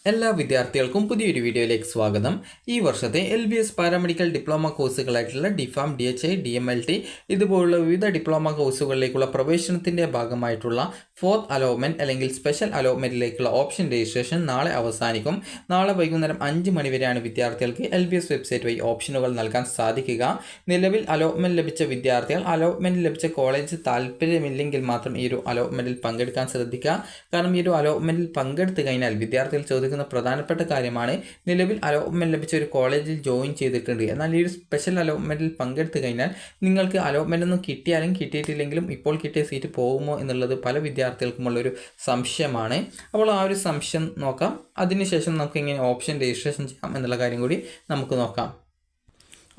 എല്ലാ വിദ്യാർത്ഥികൾക്കും പുതിയൊരു വീഡിയോയിലേക്ക് സ്വാഗതം. ഈ വർഷത്തെ LBS പാരാമെഡിക്കൽ ഡിപ്ലോമ കോഴ്സുകളായിട്ടുള്ള DPharm, DHI, DMLT ഇതുപോലുള്ള വിവിധ ഡിപ്ലോമ കോഴ്സുകളിലേക്കുള്ള പ്രവേശനത്തിൻ്റെ ഭാഗമായിട്ടുള്ള 4th അലോട്ട്മെൻറ്റ് അല്ലെങ്കിൽ സ്പെഷ്യൽ അലോട്ട്മെൻറ്റിലേക്കുള്ള ഓപ്ഷൻ രജിസ്ട്രേഷൻ നാളെ അവസാനിക്കും. നാളെ വൈകുന്നേരം 5 മണി വരെയാണ് വിദ്യാർത്ഥികൾക്ക് LBS വെബ്സൈറ്റ് വഴി ഓപ്ഷനുകൾ നൽകാൻ സാധിക്കുക. നിലവിൽ അലോട്ട്മെൻറ്റ് ലഭിച്ച വിദ്യാർത്ഥികൾ അലോട്ട്മെൻറ്റ് ലഭിച്ച കോളേജ് താല്പര്യമില്ലെങ്കിൽ മാത്രം ഈ ഒരു അലോട്ട്മെൻറ്റിൽ പങ്കെടുക്കാൻ ശ്രദ്ധിക്കുക. കാരണം ഈ ഒരു അലോട്ട്മെൻറ്റിൽ പങ്കെടുത്തു കഴിഞ്ഞാൽ വിദ്യാർത്ഥികൾ ചോദിക്കുന്ന പ്രധാനപ്പെട്ട കാര്യമാണ്, നിലവിൽ അലോട്ട്മെൻറ്റ് ലഭിച്ച ഒരു കോളേജിൽ ജോയിൻ ചെയ്തിട്ടുണ്ട്, എന്നാൽ ഈ ഒരു സ്പെഷ്യൽ അലോട്ട്മെൻറ്റിൽ പങ്കെടുത്തു കഴിഞ്ഞാൽ നിങ്ങൾക്ക് അലോട്ട്മെൻ്റ് ഒന്നും കിട്ടിയാലും കിട്ടിയിട്ടില്ലെങ്കിലും ഇപ്പോൾ കിട്ടിയ സീറ്റ് പോകുമോ എന്നുള്ളത് പല വിദ്യാർത്ഥികൾക്കുമുള്ളൊരു സംശയമാണ്. അപ്പോൾ ആ ഒരു സംശയം നോക്കാം. അതിനുശേഷം നമുക്ക് എങ്ങനെ ഓപ്ഷൻ രജിസ്ട്രേഷൻ ചെയ്യാം എന്നുള്ള കാര്യം കൂടി നമുക്ക് നോക്കാം.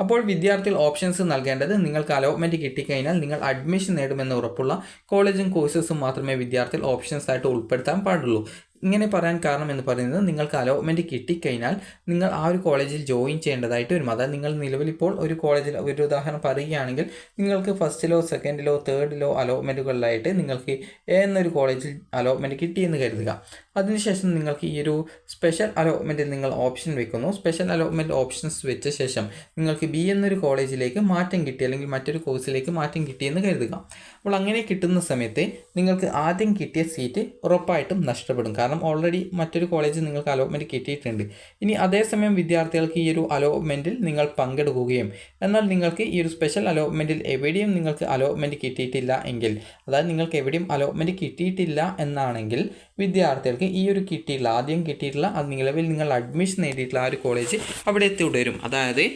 അപ്പോൾ വിദ്യാർത്ഥികൾ ഓപ്ഷൻസ് നൽകേണ്ടത്, നിങ്ങൾക്ക് അലോട്ട്മെൻറ്റ് കിട്ടിക്കഴിഞ്ഞാൽ നിങ്ങൾ അഡ്മിഷൻ നേടുമെന്ന് ഉറപ്പുള്ള കോളേജും കോഴ്സസും മാത്രമേ വിദ്യാർത്ഥികൾ ഓപ്ഷൻസ് ആയിട്ട് ഉൾപ്പെടുത്താൻ പാടുള്ളൂ. ഇങ്ങനെ പറയാൻ കാരണം എന്ന് പറയുന്നത്, നിങ്ങൾക്ക് അലോട്ട്മെൻറ്റ് കിട്ടിക്കഴിഞ്ഞാൽ നിങ്ങൾ ആ ഒരു കോളേജിൽ ജോയിൻ ചെയ്യേണ്ടതായിട്ട് വരും. അതായത് നിങ്ങൾ നിലവിലിപ്പോൾ ഒരു കോളേജിൽ ഒരു ഉദാഹരണം പറയുകയാണെങ്കിൽ, നിങ്ങൾക്ക് ഫസ്റ്റിലോ സെക്കൻഡിലോ തേർഡിലോ അലോട്ട്മെൻറ്റുകളിലായിട്ട് നിങ്ങൾക്ക് എന്നൊരു കോളേജിൽ അലോട്ട്മെൻറ്റ് കിട്ടിയെന്ന് കരുതുക. അതിനുശേഷം നിങ്ങൾക്ക് ഈ ഒരു സ്പെഷ്യൽ അലോട്ട്മെൻറ്റിൽ നിങ്ങൾ ഓപ്ഷൻ വെക്കുന്നു. സ്പെഷ്യൽ അലോട്ട്മെൻറ്റ് ഓപ്ഷൻസ് വെച്ച ശേഷം നിങ്ങൾക്ക് B എന്നൊരു കോളേജിലേക്ക് മാറ്റം കിട്ടി അല്ലെങ്കിൽ മറ്റൊരു കോഴ്സിലേക്ക് മാറ്റം കിട്ടിയെന്ന് കരുതുക. അപ്പോൾ അങ്ങനെ കിട്ടുന്ന സമയത്ത് നിങ്ങൾക്ക് ആദ്യം കിട്ടിയ സീറ്റ് ഉറപ്പായിട്ടും നഷ്ടപ്പെടും. കാരണം ഓൾറെഡി മറ്റൊരു കോളേജിൽ നിങ്ങൾക്ക് അലോട്ട്മെൻറ്റ് കിട്ടിയിട്ടുണ്ട്. ഇനി അതേസമയം വിദ്യാർത്ഥികൾക്ക് ഈ ഒരു അലോട്ട്മെൻറ്റിൽ നിങ്ങൾ പങ്കെടുക്കുകയും എന്നാൽ നിങ്ങൾക്ക് ഈ ഒരു സ്പെഷ്യൽ അലോട്ട്മെൻറ്റിൽ എവിടെയും നിങ്ങൾക്ക് അലോട്ട്മെൻറ്റ് കിട്ടിയിട്ടില്ല എങ്കിൽ, അതായത് നിങ്ങൾക്ക് എവിടെയും അലോട്ട്മെൻറ്റ് കിട്ടിയിട്ടില്ല എന്നാണെങ്കിൽ വിദ്യാർത്ഥികൾക്ക് ഈ ഒരു ആദ്യം കിട്ടിയിട്ടുള്ള നിലവിൽ നിങ്ങൾ അഡ്മിഷൻ നേടിയിട്ടുള്ള ആ ഒരു കോളേജ് അവിടെ തുടരും. അതായത്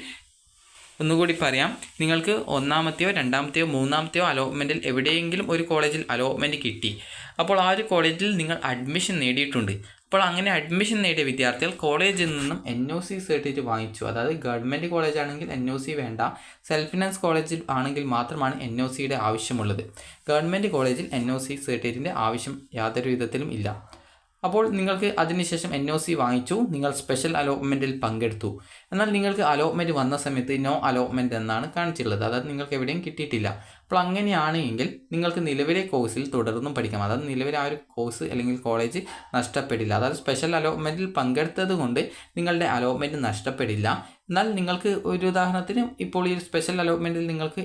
ഒന്നുകൂടി പറയാം, നിങ്ങൾക്ക് ഒന്നാമത്തെയോ രണ്ടാമത്തെയോ മൂന്നാമത്തെയോ അലോട്ട്മെൻറ്റിൽ എവിടെയെങ്കിലും ഒരു കോളേജിൽ അലോട്ട്മെൻറ്റ് കിട്ടി, അപ്പോൾ ആ ഒരു കോളേജിൽ നിങ്ങൾ അഡ്മിഷൻ നേടിയിട്ടുണ്ട്. അപ്പോൾ അങ്ങനെ അഡ്മിഷൻ നേടിയ വിദ്യാർത്ഥികൾ കോളേജിൽ നിന്നും NOC സർട്ടിഫിക്കറ്റ് വാങ്ങിച്ചു. അതായത് ഗവൺമെൻറ് കോളേജ് ആണെങ്കിൽ NOC വേണ്ട, സെൽഫ് ഫിനാൻസ് കോളേജിൽ ആണെങ്കിൽ മാത്രമാണ് NOCയുടെ ആവശ്യമുള്ളത്. ഗവൺമെൻറ് കോളേജിൽ NOC സർട്ടിഫിക്കറ്റിൻ്റെ ആവശ്യം യാതൊരു വിധത്തിലും ഇല്ല. അപ്പോൾ നിങ്ങൾക്ക് അതിനുശേഷം NOC വാങ്ങിച്ചു, നിങ്ങൾ സ്പെഷ്യൽ അലോട്ട്മെൻറ്റിൽ പങ്കെടുത്തു. എന്നാൽ നിങ്ങൾക്ക് അലോട്ട്മെൻറ്റ് വന്ന സമയത്ത് നോ അലോട്ട്മെൻറ്റ് എന്നാണ് കാണിച്ചിട്ടുള്ളത്. അതായത് നിങ്ങൾക്ക് എവിടെയും കിട്ടിയിട്ടില്ല. അപ്പോൾ അങ്ങനെയാണ് എങ്കിൽ നിങ്ങൾക്ക് നിലവിലെ കോഴ്സിൽ തുടർന്നും പഠിക്കാം. അതായത് നിലവിലെ ആ ഒരു കോഴ്സ് അല്ലെങ്കിൽ കോളേജ് നഷ്ടപ്പെടില്ല. അതായത് സ്പെഷ്യൽ അലോട്ട്മെൻറ്റിൽ പങ്കെടുത്തത് കൊണ്ട് നിങ്ങളുടെ അലോട്ട്മെൻറ്റ് നഷ്ടപ്പെടില്ല. എന്നാൽ നിങ്ങൾക്ക് ഒരു ഉദാഹരണത്തിന് ഇപ്പോൾ ഈ സ്പെഷ്യൽ അലോട്ട്മെൻറ്റിൽ നിങ്ങൾക്ക്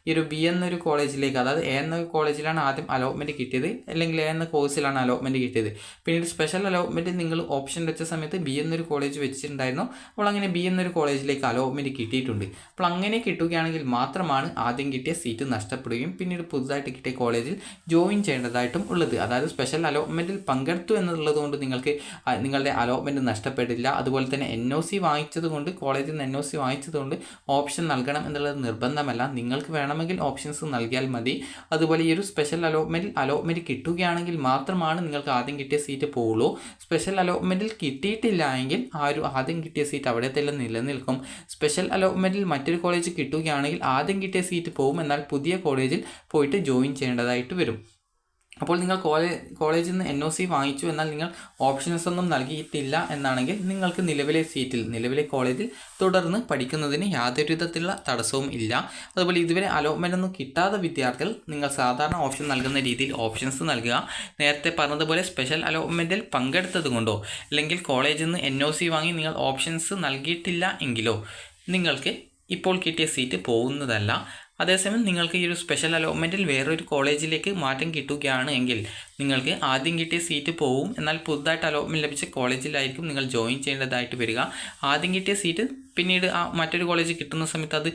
ഈ ഒരു B എന്നൊരു കോളേജിലേക്ക്, അതായത് A എന്ന കോളേജിലാണ് ആദ്യം അലോട്ട്മെൻറ്റ് കിട്ടിയത്, അല്ലെങ്കിൽ A എന്ന കോഴ്സിലാണ് അലോട്ട്മെൻറ്റ് കിട്ടിയത്. പിന്നീട് സ്പെഷ്യൽ അലോട്ട്മെൻറ്റ് നിങ്ങൾ ഓപ്ഷൻ വെച്ച സമയത്ത് B എന്നൊരു കോളേജ് വെച്ചിട്ടുണ്ടായിരുന്നു. അപ്പോൾ അങ്ങനെ B എന്നൊരു കോളേജിലേക്ക് അലോട്ട്മെൻറ്റ് കിട്ടിയിട്ടുണ്ട്. അപ്പോൾ അങ്ങനെ കിട്ടുകയാണെങ്കിൽ മാത്രമാണ് ആദ്യം കിട്ടിയ സീറ്റ് നഷ്ടപ്പെടുകയും പിന്നീട് പുതുതായിട്ട് കിട്ടിയ കോളേജിൽ ജോയിൻ ചെയ്യേണ്ടതായിട്ടും ഉള്ളത്. അതായത് സ്പെഷ്യൽ അലോട്ട്മെൻറ്റിൽ പങ്കെടുത്തു എന്നുള്ളത് കൊണ്ട് നിങ്ങൾക്ക് നിങ്ങളുടെ അലോട്ട്മെൻറ്റ് നഷ്ടപ്പെടില്ല. അതുപോലെ തന്നെ NOC വാങ്ങിച്ചത് കൊണ്ട്, കോളേജിൽ നിന്ന് NOC വാങ്ങിച്ചതുകൊണ്ട് ഓപ്ഷൻ നൽകണം എന്നുള്ളത് നിർബന്ധമല്ല. നിങ്ങൾക്ക് വേണമെങ്കിൽ ഓപ്ഷൻസ് നൽകിയാൽ മതി. അതുപോലെ ഈ ഒരു സ്പെഷ്യൽ അലോട്ട്മെൻറ്റ് കിട്ടുകയാണെങ്കിൽ മാത്രമാണ് നിങ്ങൾക്ക് ആദ്യം കിട്ടിയ സീറ്റ് പോവുള്ളൂ. സ്പെഷ്യൽ അലോട്ട്മെൻറ്റിൽ കിട്ടിയിട്ടില്ല എങ്കിൽ ആ ഒരു ആദ്യം കിട്ടിയ സീറ്റ് അവിടെ തന്നെ നിലനിൽക്കും. സ്പെഷ്യൽ അലോട്ട്മെൻറ്റിൽ മറ്റൊരു കോളേജ് കിട്ടുകയാണെങ്കിൽ ആദ്യം കിട്ടിയ സീറ്റ് പോകും, എന്നാൽ പുതിയ കോളേജിൽ പോയിട്ട് ജോയിൻ ചെയ്യേണ്ടതായിട്ട് വരും. അപ്പോൾ നിങ്ങൾ കോളേജിൽ നിന്ന് NOC വാങ്ങിച്ചു, എന്നാൽ നിങ്ങൾ ഓപ്ഷൻസ് ഒന്നും നൽകിയിട്ടില്ല എന്നാണെങ്കിൽ നിങ്ങൾക്ക് നിലവിലെ കോളേജിൽ തുടർന്ന് പഠിക്കുന്നതിന് യാതൊരു വിധത്തിലുള്ള തടസ്സവും ഇല്ല. അതുപോലെ ഇതുവരെ അലോട്ട്മെൻ്റ് ഒന്നും കിട്ടാത്ത വിദ്യാർത്ഥികൾ നിങ്ങൾ സാധാരണ ഓപ്ഷൻ നൽകുന്ന രീതിയിൽ ഓപ്ഷൻസ് നൽകുക. നേരത്തെ പറഞ്ഞതുപോലെ സ്പെഷ്യൽ അലോട്ട്മെൻറ്റിൽ പങ്കെടുത്തത് കൊണ്ടോ അല്ലെങ്കിൽ കോളേജിൽ നിന്ന് NOC വാങ്ങി നിങ്ങൾ ഓപ്ഷൻസ് നൽകിയിട്ടില്ല എങ്കിലോ നിങ്ങൾക്ക് ഇപ്പോൾ കിട്ടിയ സീറ്റ് പോകുന്നതല്ല. അതേസമയം നിങ്ങൾക്ക് ഈ ഒരു സ്പെഷ്യൽ അലോട്ട്മെൻറ്റിൽ വേറൊരു കോളേജിലേക്ക് മാറ്റം കിട്ടുകയാണ് എങ്കിൽ നിങ്ങൾക്ക് ആദ്യം കിട്ടിയ സീറ്റ് പോവും, എന്നാൽ പുതുതായിട്ട് അലോട്ട്മെൻറ്റ് ലഭിച്ച കോളേജിലായിരിക്കും നിങ്ങൾ ജോയിൻ ചെയ്യേണ്ടതായിട്ട് വരിക. ആദ്യം കിട്ടിയ സീറ്റ് പിന്നീട് മറ്റൊരു കോളേജ് കിട്ടുന്ന സമയത്ത് അത്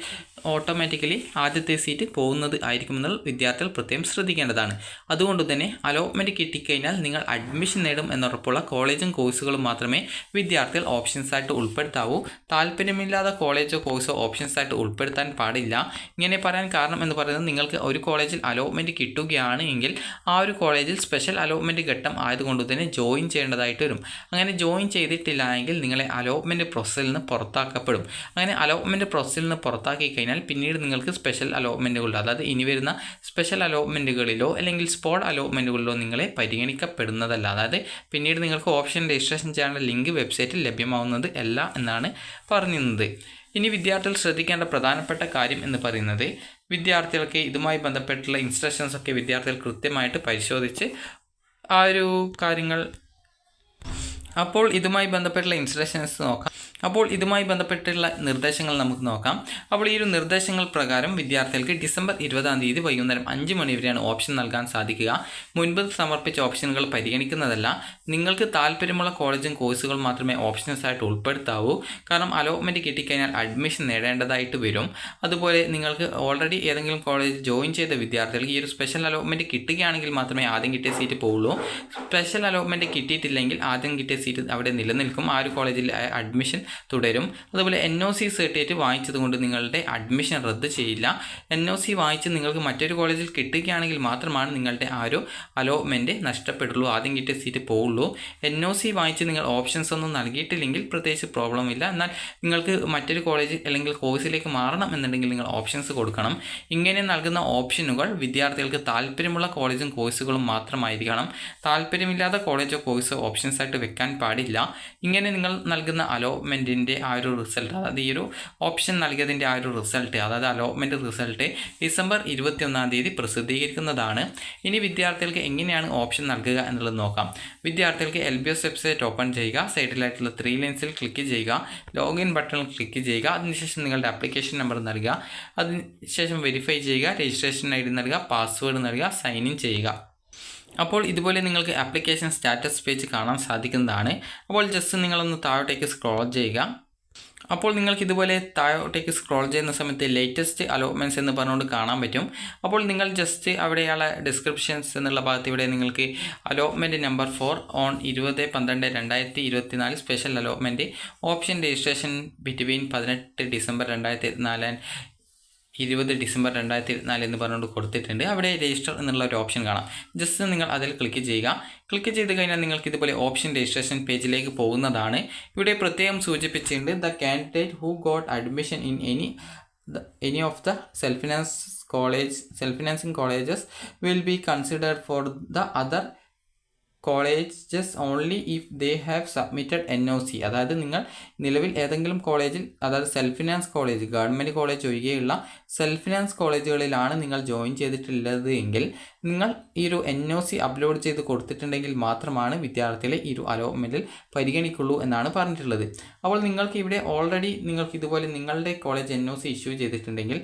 ഓട്ടോമാറ്റിക്കലി ആദ്യത്തെ സീറ്റ് പോകുന്നത് ആയിരിക്കുമെന്നുള്ള വിദ്യാർത്ഥികൾ പ്രത്യേകം ശ്രദ്ധിക്കേണ്ടതാണ്. അതുകൊണ്ട് തന്നെ അലോട്ട്മെൻറ്റ് കിട്ടിക്കഴിഞ്ഞാൽ നിങ്ങൾ അഡ്മിഷൻ നേടും എന്നുറപ്പുള്ള കോളേജും കോഴ്സുകളും മാത്രമേ വിദ്യാർത്ഥികൾ ഓപ്ഷൻസായിട്ട് ഉൾപ്പെടുത്താവൂ. താല്പര്യമില്ലാത്ത കോളേജോ കോഴ്സോ ഓപ്ഷൻസായിട്ട് ഉൾപ്പെടുത്താൻ പാടില്ല. ഇങ്ങനെ പറയാൻ കാരണം എന്ന് പറയുന്നത്, നിങ്ങൾക്ക് ഒരു കോളേജിൽ അലോട്ട്മെൻറ്റ് കിട്ടുകയാണ് എങ്കിൽ ആ ഒരു കോളേജിൽ സ്പെഷ്യൽ അലോട്ട്മെൻറ്റ് ഘട്ടം ആയതുകൊണ്ട് തന്നെ ജോയിൻ ചെയ്യേണ്ടതായിട്ട് വരും. അങ്ങനെ ജോയിൻ ചെയ്തിട്ടില്ല എങ്കിൽ നിങ്ങളെ അലോട്ട്മെൻറ്റ് പ്രോസസ്സിൽ നിന്ന് പുറത്താക്കപ്പെടും. അങ്ങനെ അലോട്ട്മെൻറ്റ് പ്രോസസ്സിൽ നിന്ന് പുറത്താക്കി കഴിഞ്ഞാൽ പിന്നീട് നിങ്ങൾക്ക് സ്പെഷ്യൽ അലോട്ട്മെൻറ്റുകളിലോ, അതായത് ഇനി വരുന്ന സ്പെഷ്യൽ അലോട്ട്മെൻറ്റുകളിലോ അല്ലെങ്കിൽ സ്പോട്ട് അലോട്ട്മെൻറ്റുകളിലോ നിങ്ങളെ പരിഗണിക്കപ്പെടുന്നതല്ല. അതായത് പിന്നീട് നിങ്ങൾക്ക് ഓപ്ഷൻ രജിസ്ട്രേഷൻ ചെയ്യാനുള്ള ലിങ്ക് വെബ്സൈറ്റിൽ ലഭ്യമാവുന്നത് അല്ല എന്നാണ് പറയുന്നത്. ഇനി വിദ്യാർത്ഥികൾ ശ്രദ്ധിക്കേണ്ട പ്രധാനപ്പെട്ട കാര്യം എന്ന് പറയുന്നത്, വിദ്യാർത്ഥികൾക്ക് ഇതുമായി ബന്ധപ്പെട്ടുള്ള ഇൻസ്ട്രക്ഷൻസൊക്കെ വിദ്യാർത്ഥികൾ കൃത്യമായിട്ട് പരിശോധിച്ച് ആ ഒരു കാര്യങ്ങൾ അപ്പോൾ ഇതുമായി ബന്ധപ്പെട്ടുള്ള ഇൻസ്ട്രക്ഷൻസ് നോക്കാം. അപ്പോൾ ഇതുമായി ബന്ധപ്പെട്ടുള്ള നിർദ്ദേശങ്ങൾ നമുക്ക് നോക്കാം. അപ്പോൾ ഈ ഒരു നിർദ്ദേശങ്ങൾ പ്രകാരം വിദ്യാർത്ഥികൾക്ക് ഡിസംബർ 20-ാം തീയതി വൈകുന്നേരം 5 മണി വരെയാണ് ഓപ്ഷൻ നൽകാൻ സാധിക്കുക. മുൻപ് സമർപ്പിച്ച ഓപ്ഷനുകൾ പരിഗണിക്കുന്നതല്ല. നിങ്ങൾക്ക് താല്പര്യമുള്ള കോളേജും കോഴ്സുകളും മാത്രമേ ഓപ്ഷൻസ് ആയിട്ട് ഉൾപ്പെടുത്താവൂ. കാരണം അലോട്ട്മെൻറ്റ് കിട്ടിക്കഴിഞ്ഞാൽ അഡ്മിഷൻ നേടേണ്ടതായിട്ട് വരും. അതുപോലെ നിങ്ങൾക്ക് ഓൾറെഡി ഏതെങ്കിലും കോളേജ് ജോയിൻ ചെയ്ത വിദ്യാർത്ഥികൾക്ക് ഈ ഒരു സ്പെഷ്യൽ അലോട്ട്മെൻറ്റ് കിട്ടുകയാണെങ്കിൽ മാത്രമേ ആദ്യം കിട്ടിയ സീറ്റ് പോവുള്ളൂ. സ്പെഷ്യൽ അലോട്ട്മെൻറ്റ് കിട്ടിയിട്ടില്ലെങ്കിൽ ആദ്യം കിട്ടിയ സീറ്റ് അവിടെ നിലനിൽക്കും. ആ ഒരു കോളേജിൽ അഡ്മിഷൻ തുടരും. അതുപോലെ NOC സർട്ടിഫിക്കറ്റ് വാങ്ങിച്ചത് കൊണ്ട് നിങ്ങളുടെ അഡ്മിഷൻ റദ്ദ് ചെയ്യില്ല. NOC വാങ്ങിച്ച് നിങ്ങൾക്ക് മറ്റൊരു കോളേജിൽ കിട്ടുകയാണെങ്കിൽ മാത്രമാണ് നിങ്ങളുടെ ആ ഒരു അലോട്ട്മെൻറ്റ് നഷ്ടപ്പെടുള്ളൂ, ആദ്യം കിട്ടിയ സീറ്റ് പോവുള്ളൂ. NOC വാങ്ങിച്ച് നിങ്ങൾ ഓപ്ഷൻസ് ഒന്നും നൽകിയിട്ടില്ലെങ്കിൽ പ്രത്യേകിച്ച് പ്രോബ്ലം ഇല്ല. എന്നാൽ നിങ്ങൾക്ക് മറ്റൊരു കോളേജ് അല്ലെങ്കിൽ കോഴ്സിലേക്ക് മാറണം എന്നുണ്ടെങ്കിൽ നിങ്ങൾ ഓപ്ഷൻസ് കൊടുക്കണം. ഇങ്ങനെ നൽകുന്ന ഓപ്ഷനുകൾ വിദ്യാർത്ഥികൾക്ക് താല്പര്യമുള്ള കോളേജും കോഴ്സുകളും മാത്രമായിരിക്കണം. താല്പര്യമില്ലാത്ത കോളേജോ കോഴ്സോ ഓപ്ഷൻസ് ആയിട്ട് വെക്കാൻ പാടില്ല. ഇങ്ങനെ നിങ്ങൾ നൽകുന്ന അലോട്ട്മെൻറ്റിൻ്റെ ആ ഒരു റിസൾട്ട്, അതായത് ഈ ഒരു ഓപ്ഷൻ നൽകിയതിൻ്റെ ആ ഒരു റിസൾട്ട്, അതായത് അലോട്ട്മെൻറ്റ് റിസൾട്ട് ഡിസംബർ 21-ാം തീയതി പ്രസിദ്ധീകരിക്കുന്നതാണ്. ഇനി വിദ്യാർത്ഥികൾക്ക് എങ്ങനെയാണ് ഓപ്ഷൻ നൽകുക എന്നുള്ളത് നോക്കാം. വിദ്യാർത്ഥികൾക്ക് LBS വെബ്സൈറ്റ് ഓപ്പൺ ചെയ്യുക. സൈഡിലായിട്ടുള്ള 3 ലൈൻസിൽ ക്ലിക്ക് ചെയ്യുക. ലോഗിൻ ബട്ടണിൽ ക്ലിക്ക് ചെയ്യുക. അതിനുശേഷം നിങ്ങളുടെ ആപ്ലിക്കേഷൻ നമ്പർ നൽകുക. അതിനുശേഷം വെരിഫൈ ചെയ്യുക. രജിസ്ട്രേഷൻ ID നൽകുക. പാസ്വേഡ് നൽകുക. സൈൻ ഇൻ ചെയ്യുക. അപ്പോൾ ഇതുപോലെ നിങ്ങൾക്ക് ആപ്ലിക്കേഷൻ സ്റ്റാറ്റസ് പേജ് കാണാൻ സാധിക്കുന്നതാണ്. അപ്പോൾ ജസ്റ്റ് നിങ്ങളൊന്ന് താഴോട്ടേക്ക് സ്ക്രോൾ ചെയ്യുക. അപ്പോൾ നിങ്ങൾക്ക് ഇതുപോലെ താഴോട്ടേക്ക് സ്ക്രോൾ ചെയ്യുന്ന സമയത്ത് ലേറ്റസ്റ്റ് അലോട്ട്മെൻറ്റ്സ് എന്ന് പറഞ്ഞുകൊണ്ട് കാണാൻ പറ്റും. അപ്പോൾ നിങ്ങൾ ജസ്റ്റ് അവിടെയുള്ള ഡിസ്ക്രിപ്ഷൻസ് എന്നുള്ള ഭാഗത്ത് ഇവിടെ നിങ്ങൾക്ക് allotment number 4 on 20/12/2024 special allotment option registration between 18 December 2024 and 20 December 2024 എന്ന് പറഞ്ഞുകൊണ്ട് കൊടുത്തിട്ടുണ്ട്. അവിടെ രജിസ്റ്റർ എന്നുള്ള ഒരു ഓപ്ഷൻ കാണാം. ജസ്റ്റ് നിങ്ങൾ അതിൽ ക്ലിക്ക് ചെയ്യുക. ക്ലിക്ക് ചെയ്ത് കഴിഞ്ഞാൽ നിങ്ങൾക്ക് ഇതുപോലെ ഓപ്ഷൻ രജിസ്ട്രേഷൻ പേജിലേക്ക് പോകുന്നതാണ്. ഇവിടെ പ്രത്യേകം സൂചിപ്പിച്ചിട്ടുണ്ട്, the candidate who got admission in any of the self-financing colleges will be considered for the other colleges only if they have submitted NOC. അതായത് നിങ്ങൾ നിലവിൽ ഏതെങ്കിലും കോളേജിൽ, അതായത് self finance college, government college ഒഴികെയുള്ള സെൽഫ് ഫിനാൻസ് കോളേജുകളിലാണ് നിങ്ങൾ join ചെയ്തിട്ടുള്ളത് എങ്കിൽ നിങ്ങൾ ഈ ഒരു NOC അപ്ലോഡ് ചെയ്ത് കൊടുത്തിട്ടുണ്ടെങ്കിൽ മാത്രമാണ് വിദ്യാർത്ഥികളെ ഈ ഒരു അലോട്ട്മെൻറ്റിൽ പരിഗണിക്കുള്ളൂ എന്നാണ് പറഞ്ഞിട്ടുള്ളത്. അപ്പോൾ നിങ്ങൾക്ക് ഇവിടെ ഓൾറെഡി നിങ്ങൾക്ക് ഇതുപോലെ നിങ്ങളുടെ കോളേജ് NOC ഇഷ്യൂ ചെയ്തിട്ടുണ്ടെങ്കിൽ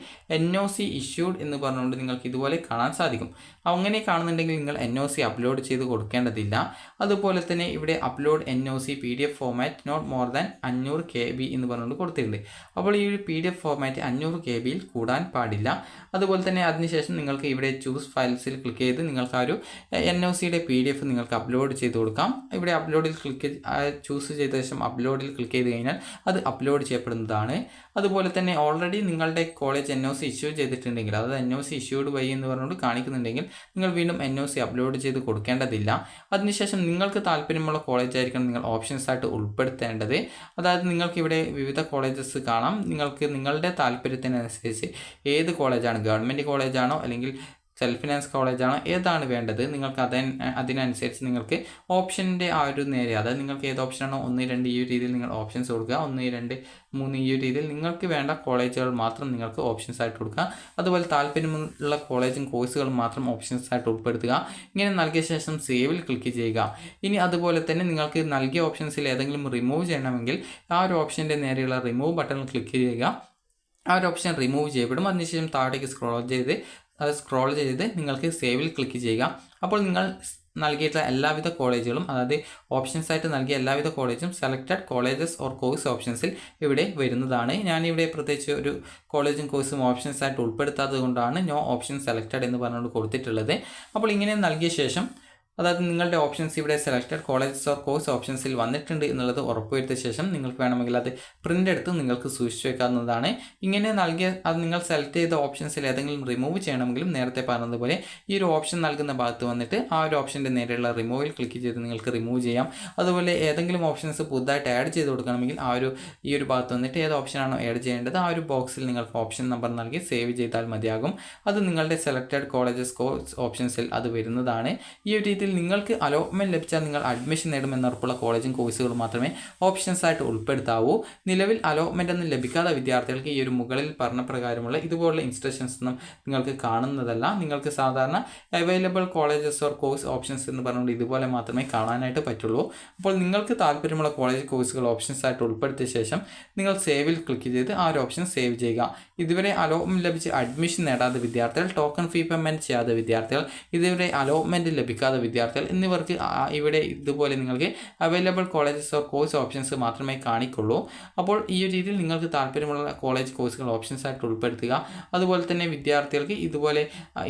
NOC ഇഷ്യൂഡ് എന്ന് പറഞ്ഞുകൊണ്ട് നിങ്ങൾക്ക് ഇതുപോലെ കാണാൻ സാധിക്കും. അങ്ങനെ കാണുന്നുണ്ടെങ്കിൽ നിങ്ങൾ NOC അപ്ലോഡ് ചെയ്ത് കൊടുക്കേണ്ടതില്ല. അതുപോലെ തന്നെ ഇവിടെ upload NOC PDF format not more than 500 KB എന്ന് പറഞ്ഞുകൊണ്ട് കൊടുത്തിട്ടുണ്ട്. അപ്പോൾ ഈ ഒരു PDF ഫോമാറ്റ് 500 KBയിൽ കൂടാൻ പാടില്ല. അതുപോലെ തന്നെ അതിനുശേഷം നിങ്ങൾക്ക് ഇവിടെ ചൂസ് ഫയൽസിൽ ക്ലിക്ക് ചെയ്ത് നിങ്ങൾക്ക് ആ ഒരു NOCയുടെ PDF നിങ്ങൾക്ക് അപ്ലോഡ് ചെയ്ത് കൊടുക്കാം. ഇവിടെ അപ്ലോഡിൽ ചൂസ് ചെയ്ത ശേഷം അപ്ലോഡിൽ ക്ലിക്ക് ചെയ്ത് കഴിഞ്ഞാൽ അത് അപ്ലോഡ് ചെയ്യപ്പെടുന്നതാണ്. അതുപോലെ തന്നെ ഓൾറെഡി നിങ്ങളുടെ കോളേജ് NOC ഇഷ്യൂ ചെയ്തിട്ടുണ്ടെങ്കിൽ, അതായത് NOC ഇഷ്യൂഡ് വഴി എന്ന് പറഞ്ഞുകൊണ്ട് കാണിക്കുന്നുണ്ടെങ്കിൽ നിങ്ങൾ വീണ്ടും NOC അപ്ലോഡ് ചെയ്ത് കൊടുക്കേണ്ടതില്ല. അതിനുശേഷം നിങ്ങൾക്ക് താല്പര്യമുള്ള കോളേജായിരിക്കണം നിങ്ങൾ ഓപ്ഷൻസ് ആയിട്ട് ഉൾപ്പെടുത്തേണ്ടത്. അതായത് നിങ്ങൾക്ക് ഇവിടെ വിവിധ കോളേജസ് കാണാം. നിങ്ങൾക്ക് നിങ്ങളുടെ താല്പര്യത്തിനനുസരിച്ച് ഏത് കോളേജാണ്, ഗവൺമെൻറ് കോളേജാണോ അല്ലെങ്കിൽ സെൽഫ് ഫിനാൻസ് കോളേജാണോ ഏതാണ് വേണ്ടത്, നിങ്ങൾക്ക് അതിനനുസരിച്ച് നിങ്ങൾക്ക് ഓപ്ഷൻ്റെ ആ ഒരു നേരെ, അതായത് നിങ്ങൾക്ക് ഏത് ഓപ്ഷനാണോ 1, 2 ഈ ഒരു രീതിയിൽ നിങ്ങൾ ഓപ്ഷൻസ് കൊടുക്കുക. 1, 2, 3 ഈ ഒരു രീതിയിൽ നിങ്ങൾക്ക് വേണ്ട കോളേജുകൾ മാത്രം നിങ്ങൾക്ക് ഓപ്ഷൻസ് ആയിട്ട് കൊടുക്കുക. അതുപോലെ താല്പര്യമുള്ള കോളേജും കോഴ്സുകളും മാത്രം ഓപ്ഷൻസ് ആയിട്ട് ഉൾപ്പെടുത്തുക. ഇങ്ങനെ നൽകിയ ശേഷം സേവിൽ ക്ലിക്ക് ചെയ്യുക. ഇനി അതുപോലെ തന്നെ നിങ്ങൾക്ക് നൽകിയ ഓപ്ഷൻസിൽ ഏതെങ്കിലും റിമൂവ് ചെയ്യണമെങ്കിൽ ആ ഒരു ഓപ്ഷൻ്റെ നേരെയുള്ള റിമൂവ് ബട്ടണിൽ ക്ലിക്ക് ചെയ്യുക. ആ ഒരു ഓപ്ഷൻ റിമൂവ് ചെയ്യപ്പെടും. അതിനുശേഷം താഴേക്ക് സ്ക്രോൾ ചെയ്ത് നിങ്ങൾക്ക് സേവിൽ ക്ലിക്ക് ചെയ്യുക. അപ്പോൾ നിങ്ങൾ നൽകിയിട്ടുള്ള എല്ലാവിധ കോളേജുകളും, അതായത് ഓപ്ഷൻസ് ആയിട്ട് നൽകിയ എല്ലാവിധ കോളേജും സെലക്റ്റഡ് കോളേജസ് ഓർ കോഴ്സ് ഓപ്ഷൻസിൽ ഇവിടെ വരുന്നതാണ്. ഞാനിവിടെ പ്രത്യേകിച്ച് ഒരു കോളേജും കോഴ്സും ഓപ്ഷൻസ് ആയിട്ട് ഉൾപ്പെടുത്താത്തത് കൊണ്ടാണ് നോ ഓപ്ഷൻ സെലക്റ്റഡ് എന്ന് പറഞ്ഞുകൊണ്ട് കൊടുത്തിട്ടുള്ളത്. അപ്പോൾ ഇങ്ങനെ നൽകിയ ശേഷം, അതായത് നിങ്ങളുടെ ഓപ്ഷൻസ് ഇവിടെ സെലക്റ്റഡ് കോളേജസ് ഓർ കോഴ്സ് ഓപ്ഷൻസിൽ വന്നിട്ടുണ്ട് എന്നുള്ളത് ഉറപ്പുവരുത്തിയ ശേഷം നിങ്ങൾക്ക് വേണമെങ്കിൽ അത് പ്രിൻ്റ് എടുത്ത് നിങ്ങൾക്ക് സൂക്ഷിച്ചു വെക്കാവുന്നതാണ്. ഇങ്ങനെ നൽകിയ അത് നിങ്ങൾ സെലക്ട് ചെയ്ത ഓപ്ഷൻസിൽ ഏതെങ്കിലും റിമൂവ് ചെയ്യണമെങ്കിലും നേരത്തെ പറഞ്ഞതുപോലെ ഈ ഒരു ഓപ്ഷൻ നൽകുന്ന ഭാഗത്ത് വന്നിട്ട് ആ ഒരു ഓപ്ഷൻ്റെ നേരെയുള്ള റിമൂവിൽ ക്ലിക്ക് ചെയ്ത് നിങ്ങൾക്ക് റിമൂവ് ചെയ്യാം. അതുപോലെ ഏതെങ്കിലും ഓപ്ഷൻസ് പുതുതായിട്ട് ആഡ് ചെയ്ത് കൊടുക്കണമെങ്കിൽ ഈ ഒരു ഭാഗത്ത് വന്നിട്ട് ഏത് ഓപ്ഷനാണോ ആഡ് ചെയ്യേണ്ടത് ആ ഒരു ബോക്സിൽ നിങ്ങൾക്ക് ഓപ്ഷൻ നമ്പർ നൽകി സേവ് ചെയ്താൽ മതിയാകും. അത് നിങ്ങളുടെ സെലക്റ്റഡ് കോളേജസ് കോഴ്സ് ഓപ്ഷൻസിൽ അത് വരുന്നതാണ്. ഈ ഒരു രീതിയിൽ ഷീറ്റിൽ നിങ്ങൾക്ക് അലോട്ട്മെൻറ്റ് ലഭിച്ചാൽ നിങ്ങൾ അഡ്മിഷൻ നേടുമെന്ന് ഉറപ്പുള്ള കോളേജും കോഴ്സുകളും മാത്രമേ ഓപ്ഷൻസ് ആയിട്ട് ഉൾപ്പെടുത്താവൂ. നിലവിൽ അലോട്ട്മെൻ്റ് ഒന്നും ലഭിക്കാത്ത വിദ്യാർത്ഥികൾക്ക് ഈ ഒരു മുകളിൽ പറഞ്ഞ പ്രകാരമുള്ള ഇതുപോലുള്ള ഇൻസ്ട്രക്ഷൻസ് ഒന്നും നിങ്ങൾക്ക് കാണുന്നതല്ല. നിങ്ങൾക്ക് സാധാരണ available colleges or course options എന്ന് പറഞ്ഞുകൊണ്ട് ഇതുപോലെ മാത്രമേ കാണാനായിട്ട് പറ്റുള്ളൂ. അപ്പോൾ നിങ്ങൾക്ക് താല്പര്യമുള്ള കോളേജ് കോഴ്സുകൾ ഓപ്ഷൻസ് ആയിട്ട് ഉൾപ്പെടുത്തിയ ശേഷം നിങ്ങൾ സേവിൽ ക്ലിക്ക് ചെയ്ത് ആ ഒരു ഓപ്ഷൻ സേവ് ചെയ്യുക. ഇതുവരെ അലോട്ട്മെൻറ്റ് ലഭിച്ച് അഡ്മിഷൻ നേടാത്ത വിദ്യാർത്ഥികൾ, ടോക്കൺ ഫീ പേയ്മെൻറ്റ് ചെയ്യാത്ത വിദ്യാർത്ഥികൾ, ഇതുവരെ അലോട്ട്മെൻറ്റ് ലഭിക്കാത്ത വിദ്യാർത്ഥികൾ എന്നിവർക്ക് ഇവിടെ ഇതുപോലെ നിങ്ങൾക്ക് available colleges or course options മാത്രമേ കാണിക്കുള്ളൂ. അപ്പോൾ ഈ ഒരു രീതിയിൽ നിങ്ങൾക്ക് താല്പര്യമുള്ള കോളേജ് കോഴ്സുകൾ ഓപ്ഷൻസ് ആയിട്ട് ഉൾപ്പെടുത്തുക. അതുപോലെ തന്നെ വിദ്യാർത്ഥികൾക്ക്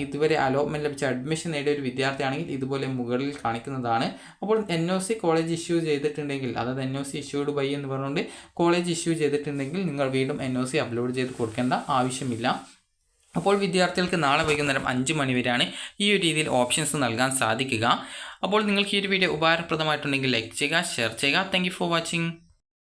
ഇതുവരെ അലോട്ട്മെൻറ്റ് ലഭിച്ച അഡ്മിഷൻ നേടിയ ഒരു വിദ്യാർത്ഥിയാണെങ്കിൽ ഇതുപോലെ മുകളിൽ കാണിക്കുന്നതാണ്. അപ്പോൾ NOC കോളേജ് ഇഷ്യൂ ചെയ്തിട്ടുണ്ടെങ്കിൽ, അതായത് NOC ഇഷ്യൂഡ് ബൈ എന്ന് പറഞ്ഞുകൊണ്ട് കോളേജ് ഇഷ്യൂ ചെയ്തിട്ടുണ്ടെങ്കിൽ നിങ്ങൾ വീണ്ടും NOC അപ്ലോഡ് ചെയ്ത് കൊടുക്കേണ്ട ആവശ്യമില്ല. അപ്പോൾ വിദ്യാർത്ഥികൾക്ക് നാളെ വൈകുന്നേരം 5 മണി വരെയാണ് ഈ ഒരു രീതിയിൽ ഓപ്ഷൻസ് നൽകാൻ സാധിക്കുക. അപ്പോൾ നിങ്ങൾക്ക് ഈ ഒരു വീഡിയോ ഉപകാരപ്രദമായിട്ടുണ്ടെങ്കിൽ ലൈക്ക് ചെയ്യുക, ഷെയർ ചെയ്യുക. Thank you for watching.